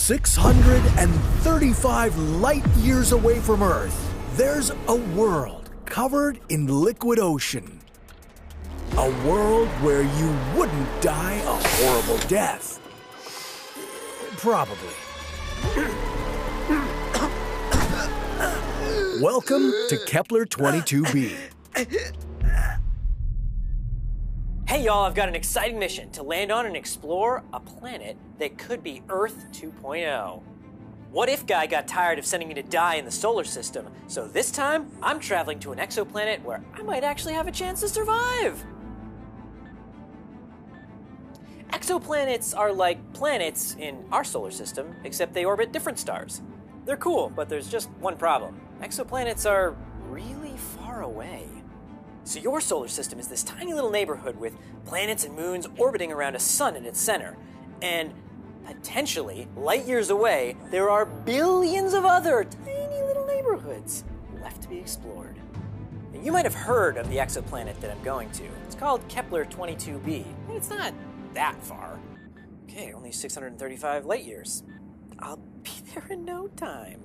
635 light years away from Earth, there's a world covered in liquid ocean. A world where you wouldn't die a horrible death. Probably. Welcome to Kepler 22b. Hey y'all, I've got an exciting mission to land on and explore a planet that could be Earth 2.0. What if guy got tired of sending me to die in the solar system, so this time I'm traveling to an exoplanet where I might actually have a chance to survive. Exoplanets are like planets in our solar system, except they orbit different stars. They're cool, but there's just one problem. Exoplanets are really far away. So your solar system is this tiny little neighborhood with planets and moons orbiting around a sun in its center. And potentially, light years away, there are billions of other tiny little neighborhoods left to be explored. Now, you might have heard of the exoplanet that I'm going to. It's called Kepler 22b. It's not that far. Okay, only 635 light years. I'll be there in no time.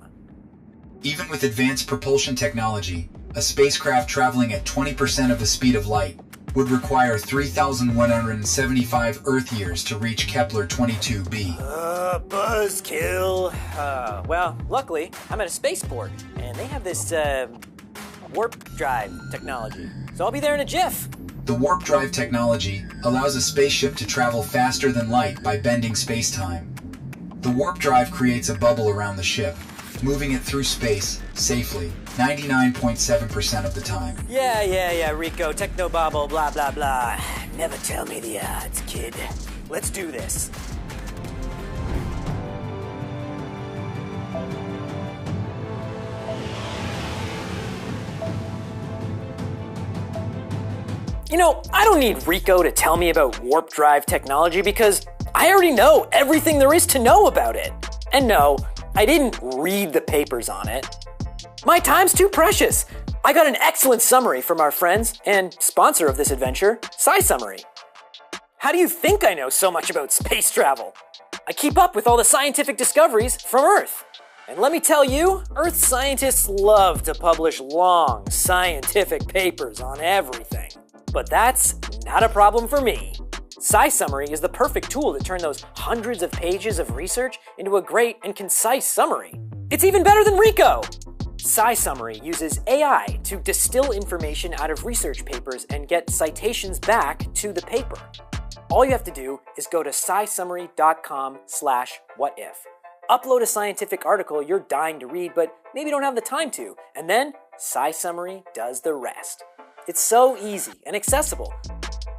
Even with advanced propulsion technology, a spacecraft traveling at 20% of the speed of light would require 3,175 Earth years to reach Kepler 22b. Buzzkill. Well, luckily, I'm at a spaceport, and they have this, warp drive technology. So I'll be there in a jiff. The warp drive technology allows a spaceship to travel faster than light by bending space-time. The warp drive creates a bubble around the ship, moving it through space safely, 99.7% of the time. Yeah, Rico, technobabble, blah, blah, blah. Never tell me the odds, kid. Let's do this. You know, I don't need Rico to tell me about warp drive technology because I already know everything there is to know about it. And no, I didn't read the papers on it. My time's too precious. I got an excellent summary from our friends and sponsor of this adventure, SciSummary. How do you think I know so much about space travel? I keep up with all the scientific discoveries from Earth. And let me tell you, Earth scientists love to publish long scientific papers on everything. But that's not a problem for me. SciSummary is the perfect tool to turn those hundreds of pages of research into a great and concise summary. It's even better than Rico! SciSummary uses AI to distill information out of research papers and get citations back to the paper. All you have to do is go to scisummary.com/whatif. Upload a scientific article you're dying to read but maybe don't have the time to, and then SciSummary does the rest. It's so easy and accessible.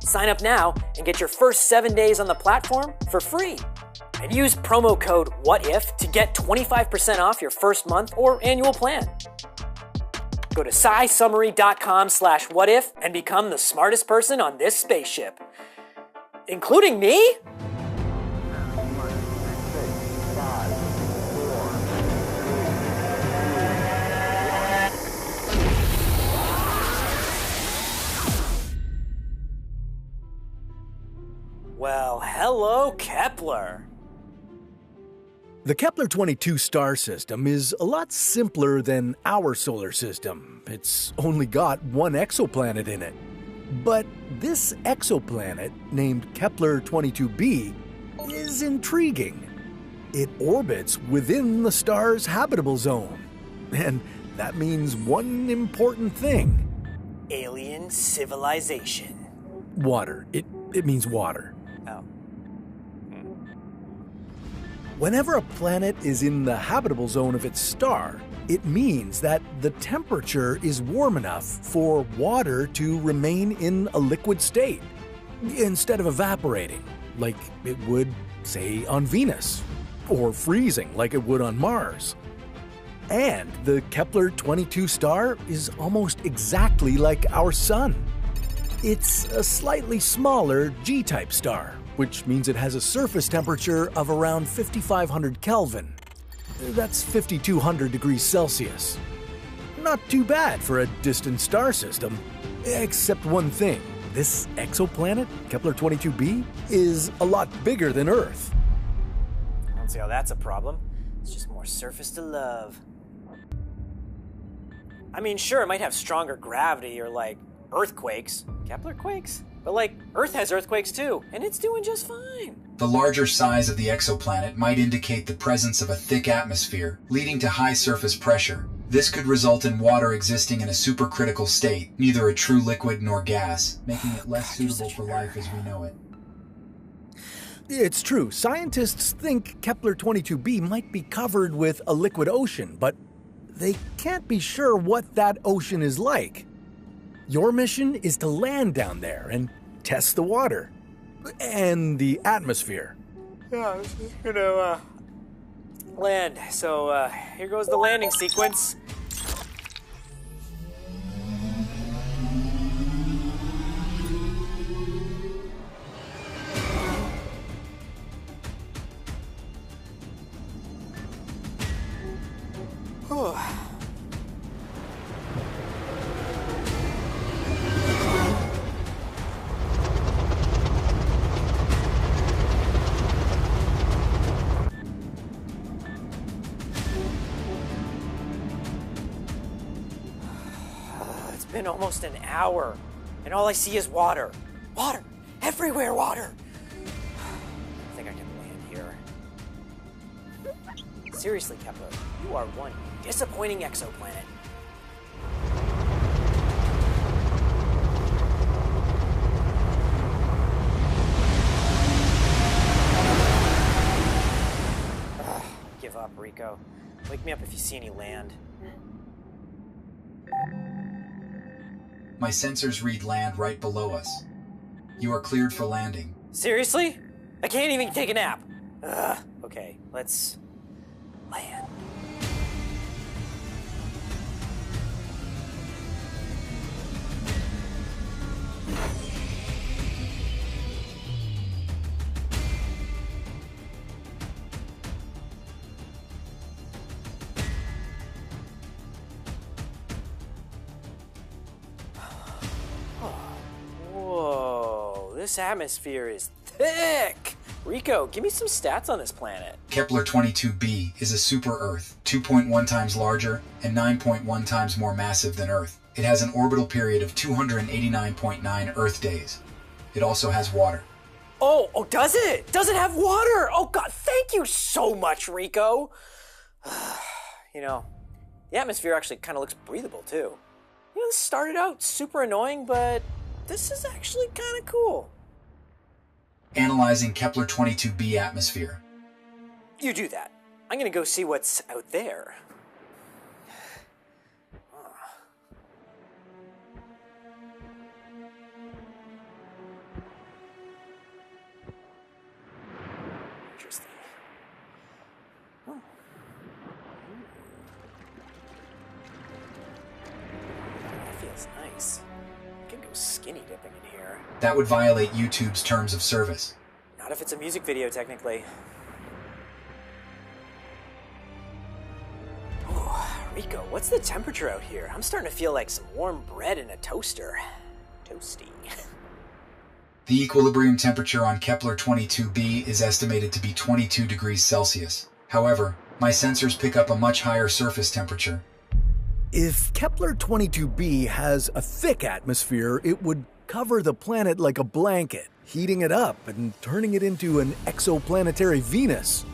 Sign up now and get your first 7 days on the platform for free. And use promo code WHATIF to get 25% off your first month or annual plan. Go to scisummary.com/whatif and become the smartest person on this spaceship. Including me? Well, hello, Kepler. The Kepler 22 star system is a lot simpler than our solar system. It's only got one exoplanet in it. But this exoplanet, named Kepler 22b, is intriguing. It orbits within the star's habitable zone. And that means one important thing. Alien civilization. Water. It means water. Oh. Whenever a planet is in the habitable zone of its star, it means that the temperature is warm enough for water to remain in a liquid state, instead of evaporating, like it would, say, on Venus, or freezing like it would on Mars. And the Kepler 22 star is almost exactly like our Sun. It's a slightly smaller G-type star, which means it has a surface temperature of around 5,500 Kelvin. That's 5,200 degrees Celsius. Not too bad for a distant star system, except one thing. This exoplanet, Kepler 22b, is a lot bigger than Earth. Don't see how that's a problem. It's just more surface to love. I mean, sure, it might have stronger gravity or, like, earthquakes. Kepler quakes? But, like, Earth has earthquakes too, and it's doing just fine. The larger size of the exoplanet might indicate the presence of a thick atmosphere, leading to high surface pressure. This could result in water existing in a supercritical state, neither a true liquid nor gas, making it less suitable for life as we know it. It's true, scientists think Kepler 22b might be covered with a liquid ocean, but they can't be sure what that ocean is like. Your mission is to land down there and test the water and the atmosphere. Yeah, this is gonna land. So here goes the landing sequence. It's been almost an hour, and all I see is water. Water! Everywhere water! I think I can land here. Seriously, Kepler, you are one disappointing exoplanet. Give up, Rico. Wake me up if you see any land. My sensors read land right below us. You are cleared for landing. Seriously? I can't even take a nap. Okay, let's land. Whoa, this atmosphere is thick! Rico, give me some stats on this planet. Kepler 22b is a super-Earth, 2.1 times larger and 9.1 times more massive than Earth. It has an orbital period of 289.9 Earth days. It also has water. Oh, does it? Does it have water? Oh God, thank you so much, Rico. You know, the atmosphere actually kind of looks breathable too. You know, this started out super annoying, but this is actually kind of cool. Analyzing Kepler 22b atmosphere. You do that. I'm gonna go see what's out there. Interesting. That feels nice. I can go skinny dipping in here. That would violate YouTube's terms of service. Not if it's a music video, technically. Ooh, Rico, what's the temperature out here? I'm starting to feel like some warm bread in a toaster. Toasty. The equilibrium temperature on Kepler 22b is estimated to be 22 degrees Celsius. However, my sensors pick up a much higher surface temperature. If Kepler 22b has a thick atmosphere, it would cover the planet like a blanket, heating it up and turning it into an exoplanetary Venus.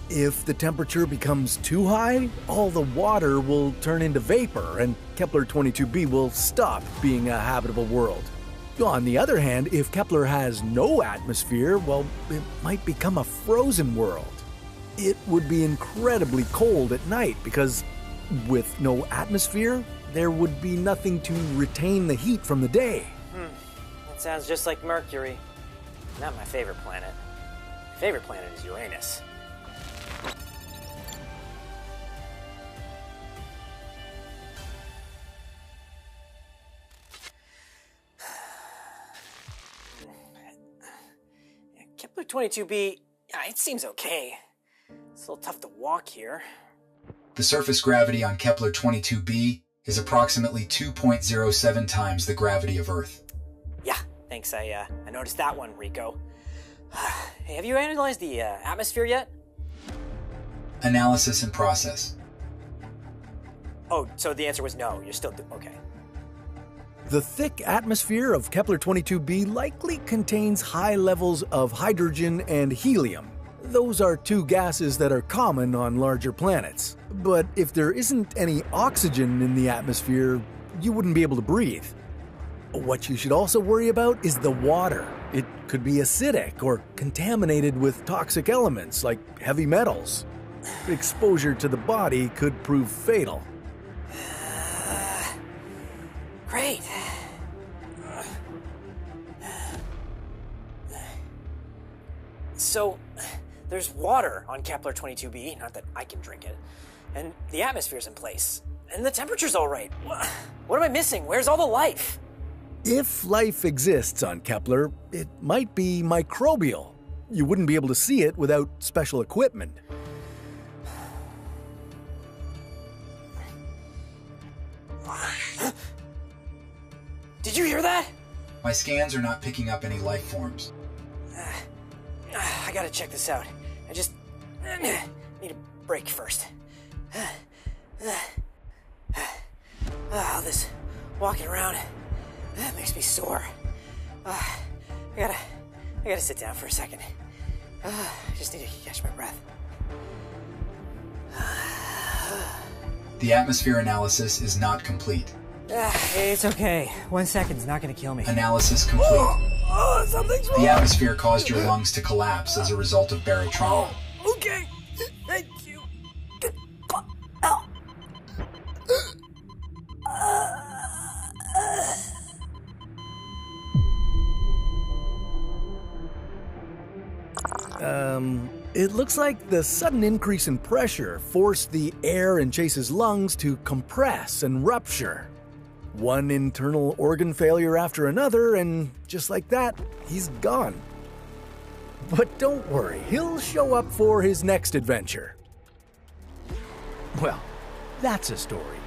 If the temperature becomes too high, all the water will turn into vapor and Kepler 22b will stop being a habitable world. On the other hand, if Kepler has no atmosphere, well, it might become a frozen world. It would be incredibly cold at night because with no atmosphere, there would be nothing to retain the heat from the day. That sounds just like Mercury. Not my favorite planet. My favorite planet is Uranus. Kepler 22b, yeah, it seems okay. It's a little tough to walk here. The surface gravity on Kepler 22b is approximately 2.07 times the gravity of Earth. Yeah, thanks. I noticed that one, Rico. Hey, have you analyzed the atmosphere yet? Analysis in process. Oh, so the answer was no. You're still okay. The thick atmosphere of Kepler 22b likely contains high levels of hydrogen and helium. Those are two gases that are common on larger planets. But if there isn't any oxygen in the atmosphere, you wouldn't be able to breathe. What you should also worry about is the water. It could be acidic or contaminated with toxic elements like heavy metals. Exposure to the body could prove fatal. Great. So, there's water on Kepler 22b, not that I can drink it, and the atmosphere's in place, and the temperature's all right. What am I missing? Where's all the life? If life exists on Kepler, it might be microbial. You wouldn't be able to see it without special equipment. Did you hear that? My scans are not picking up any life forms. I gotta check this out. I just need a break first. All this walking around makes me sore. I gotta sit down for a second. I just need to catch my breath. The atmosphere analysis is not complete. It's okay. 1 second's not gonna kill me. Analysis complete. Something's wrong. The atmosphere caused your lungs to collapse as a result of barotrauma. Okay. Thank you. It looks like the sudden increase in pressure forced the air in Chase's lungs to compress and rupture. One internal organ failure after another, and just like that, he's gone. But don't worry, he'll show up for his next adventure. Well, that's a story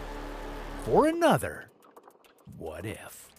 for another What If.